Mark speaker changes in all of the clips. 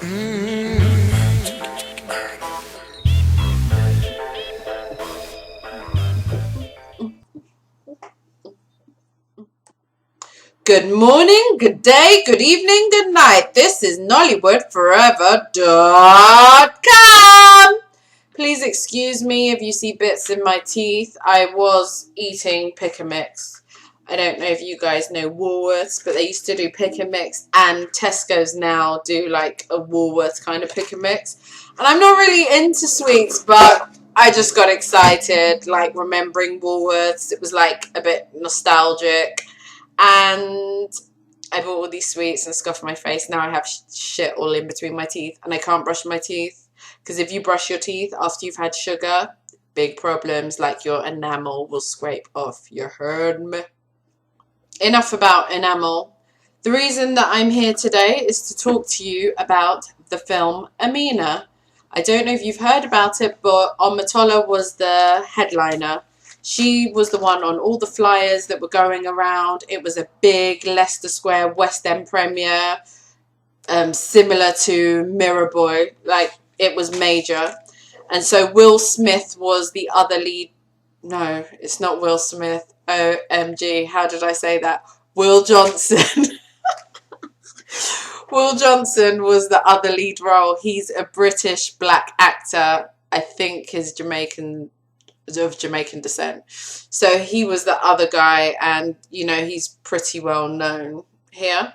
Speaker 1: Good morning, good day, good evening, good night. This is NollywoodForever.com. Please excuse me if you see bits in my teeth. I was eating pick and mix. I don't know if you guys know Woolworths, but they used to do pick and mix, and Tesco's now do like a Woolworths kind of pick and mix. And I'm not really into sweets, but I just got excited, like remembering Woolworths. It was like a bit nostalgic. And I bought all these sweets and scuffed my face. Now I have shit all in between my teeth, and I can't brush my teeth. Because if you brush your teeth after you've had sugar, big problems, like your enamel will scrape off. You heard me? Enough about enamel. The reason that I'm here today is to talk to you about the film Amina. I don't know if you've heard about it, but Omotola was the headliner. She was the one on all the flyers that were going around. It was a big Leicester Square West End premiere, similar to Mirror Boy. Like, it was major. And so Will Smith was the other lead. No, it's not Will Smith. OMG, how did I say that? Will Johnson. Will Johnson was the other lead role. He's a British black actor. I think he's of Jamaican descent. So he was the other guy, and you know, he's pretty well known here.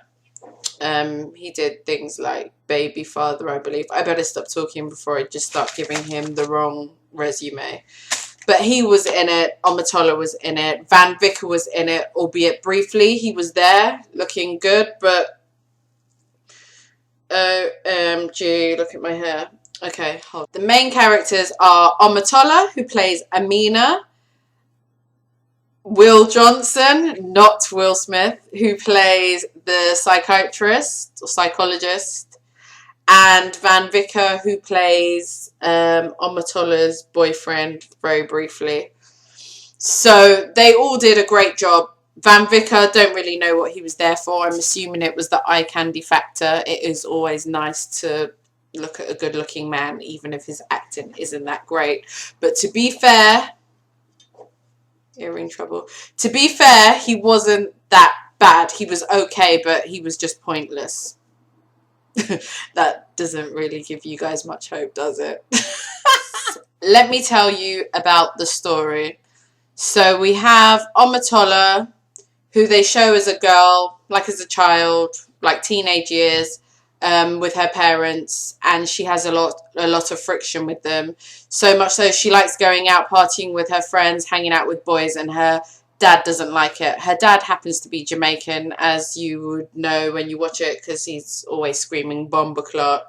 Speaker 1: He did things like Baby Father, I believe. I better stop talking before I just start giving him the wrong resume. But he was in it. Omotola was in it. Van Vicker was in it, albeit briefly. He was there, looking good, but OMG, look at my hair. Okay, hold. The main characters are Omotola, who plays Amina, Will Johnson, not Will Smith, who plays the psychiatrist or psychologist, and Van Vicker, who plays Omotola's boyfriend very briefly. So they all did a great job. Van Vicker, don't really know what he was there for. I'm assuming it was the eye candy factor. It is always nice to look at a good looking man, even if his acting isn't that great. But to be fair, earring trouble. To be fair, he wasn't that bad. He was okay, but he was just pointless. That doesn't really give you guys much hope, does it? Let me tell you about the story. So we have Omotola, who they show as a girl, like as a child, like teenage years, with her parents, and she has a lot of friction with them. So much so she likes going out partying with her friends, hanging out with boys, and her dad doesn't like it. Her dad happens to be Jamaican, as you would know when you watch it, because he's always screaming Bomber Clot,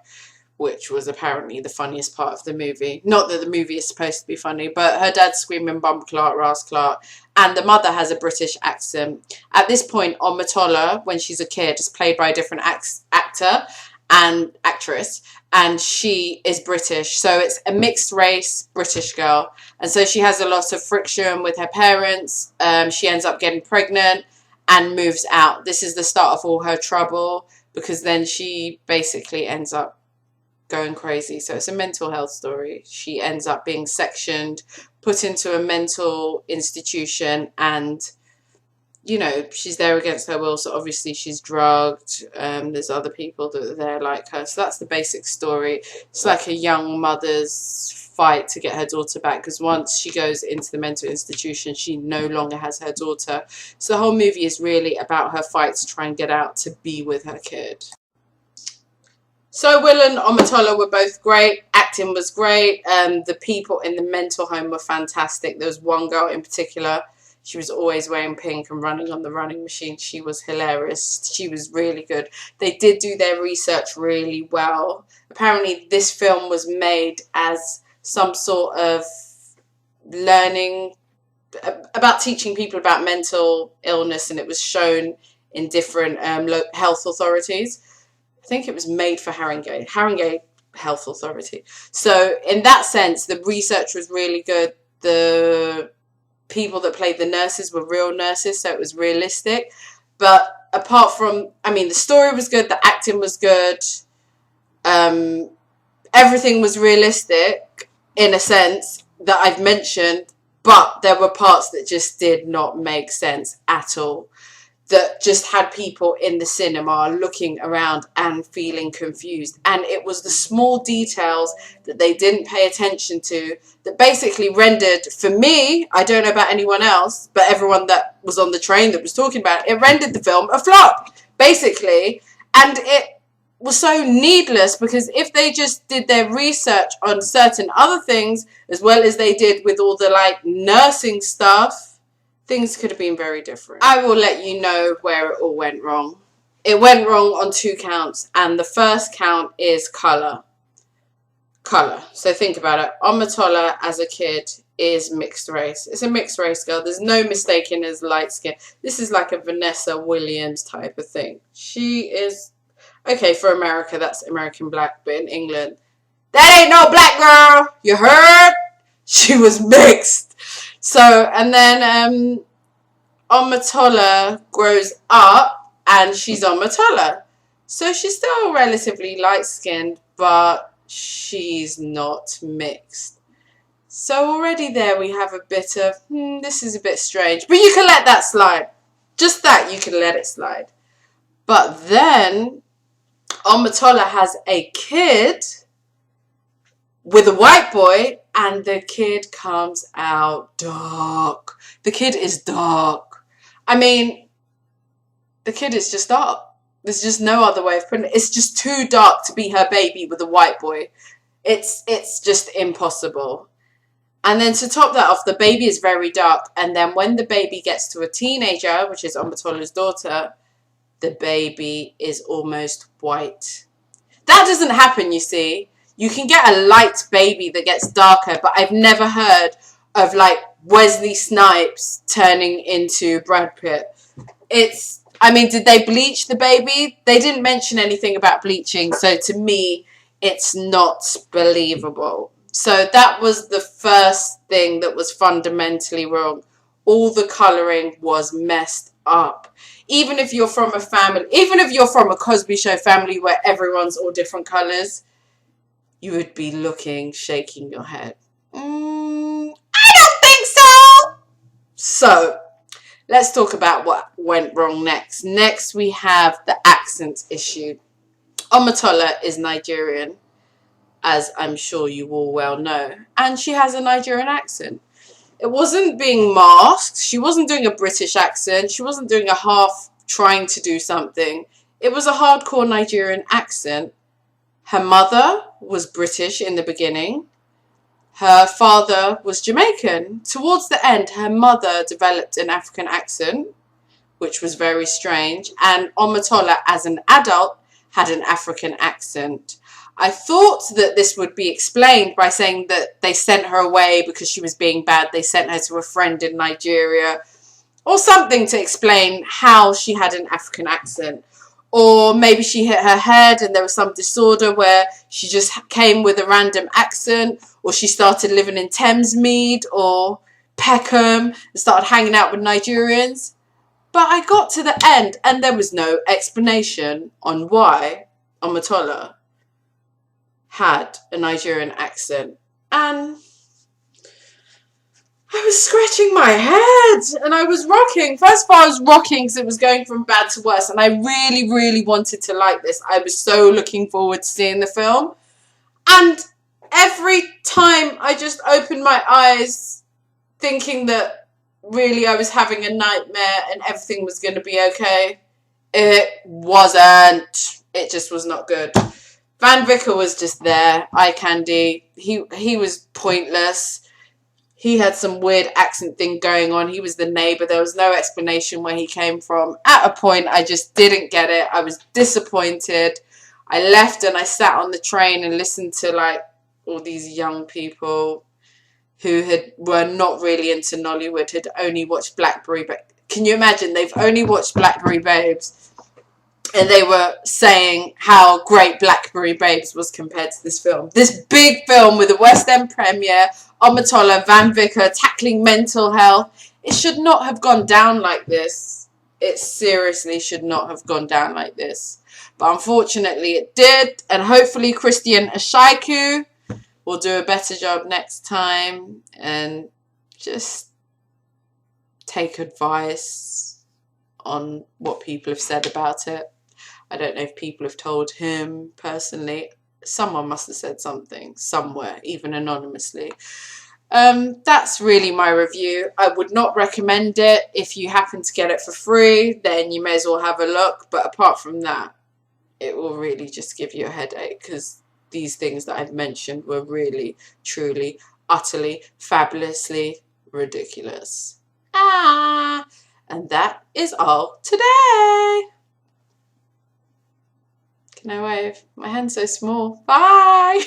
Speaker 1: which was apparently the funniest part of the movie. Not that the movie is supposed to be funny, but her dad's screaming Bomber Clot, Ras Clot, and the mother has a British accent. At this point, Omotola, when she's a kid, is played by a different actor and actress, and she is British. So it's a mixed race British girl. And so she has a lot of friction with her parents. She ends up getting pregnant and moves out. This is the start of all her trouble, because then she basically ends up going crazy. So it's a mental health story. She ends up being sectioned, put into a mental institution, and you know, she's there against her will, so obviously she's drugged. There's other people that are there like her. So that's the basic story. It's like a young mother's fight to get her daughter back, because once she goes into the mental institution, she no longer has her daughter. So the whole movie is really about her fight to try and get out to be with her kid. So Will and Omotola were both great. Acting was great. The people in the mental home were fantastic. There was one girl in particular. She was always wearing pink and running on the running machine. She was hilarious. She was really good. They did do their research really well. Apparently this film was made as some sort of learning about teaching people about mental illness, and it was shown in different health authorities. I think it was made for Haringey Health Authority. So in that sense, the research was really good. The people that played the nurses were real nurses, so it was realistic. But apart from, I mean, the story was good, the acting was good. Um, Everything was realistic in a sense that I've mentioned, but there were parts that just did not make sense at all. That just had people in the cinema looking around and feeling confused. And it was the small details that they didn't pay attention to that basically rendered, for me, I don't know about anyone else, but everyone that was on the train that was talking about it, rendered the film a flop, basically. And it was so needless, because if they just did their research on certain other things, as well as they did with all the like nursing stuff, things could have been very different. I will let you know where it all went wrong. It went wrong on 2 counts, and the first count is colour. Colour. So think about it. Omotola, as a kid, is mixed race. It's a mixed race girl. There's no mistaking as light skin. This is like a Vanessa Williams type of thing. She is, okay, for America, that's American black, but in England, that ain't no black girl. You heard? She was mixed. So, and then Omotola grows up and she's Omotola. So she's still relatively light-skinned, but she's not mixed. So already there we have a bit of, this is a bit strange. But you can let that slide. Just that, you can let it slide. But then Omotola has a kid with a white boy, and the kid comes out dark. The kid is dark. I mean, the kid is just dark. There's just no other way of putting it. It's just too dark to be her baby with a white boy. It's just impossible. And then to top that off, the baby is very dark. And then when the baby gets to a teenager, which is Omotola's daughter, the baby is almost white. That doesn't happen, you see. You can get a light baby that gets darker, but I've never heard of like Wesley Snipes turning into Brad Pitt. I mean, did they bleach the baby? They didn't mention anything about bleaching, so to me, it's not believable. So that was the first thing that was fundamentally wrong. All the colouring was messed up. Even if you're from a family, even if you're from a Cosby Show family where everyone's all different colours, you would be looking, shaking your head. I don't think so. So, let's talk about what went wrong next. Next, we have the accent issue. Omotola is Nigerian, as I'm sure you all well know. And she has a Nigerian accent. It wasn't being masked. She wasn't doing a British accent. She wasn't doing a half trying to do something. It was a hardcore Nigerian accent. Her mother was British in the beginning. Her father was Jamaican. Towards the end, her mother developed an African accent, which was very strange. And Omotola, as an adult, had an African accent. I thought that this would be explained by saying that they sent her away because she was being bad. They sent her to a friend in Nigeria, or something to explain how she had an African accent. Or maybe she hit her head and there was some disorder where she just came with a random accent, or she started living in Thamesmead or Peckham and started hanging out with Nigerians. But I got to the end and there was no explanation on why Omotola had a Nigerian accent. And I was scratching my head and I was rocking. First of all, I was rocking because it was going from bad to worse, and I really, really wanted to like this. I was so looking forward to seeing the film. And every time I just opened my eyes thinking that really I was having a nightmare and everything was going to be okay, it wasn't. It just was not good. Van Vicker was just there, eye candy. He was pointless. He had some weird accent thing going on. He was the neighbour. There was no explanation where he came from. At a point, I just didn't get it. I was disappointed. I left and I sat on the train and listened to like all these young people who were not really into Nollywood, had only watched Blackberry Babes. Can you imagine? They've only watched Blackberry Babes. And they were saying how great Blackberry Babes was compared to this film. This big film with a West End premiere, Omotola, Van Vicker, tackling mental health. It should not have gone down like this. It seriously should not have gone down like this. But But unfortunately it did. And hopefully Christian Ashaiku will do a better job next time and just take advice on what people have said about it. I don't know if people have told him personally. Someone must have said something somewhere, even anonymously. That's really my review. I would not recommend it. If you happen to get it for free, then you may as well have a look. But apart from that, it will really just give you a headache, because these things that I've mentioned were really, truly, utterly, fabulously ridiculous. And that is all today. Can I wave? My hand's so small. Bye.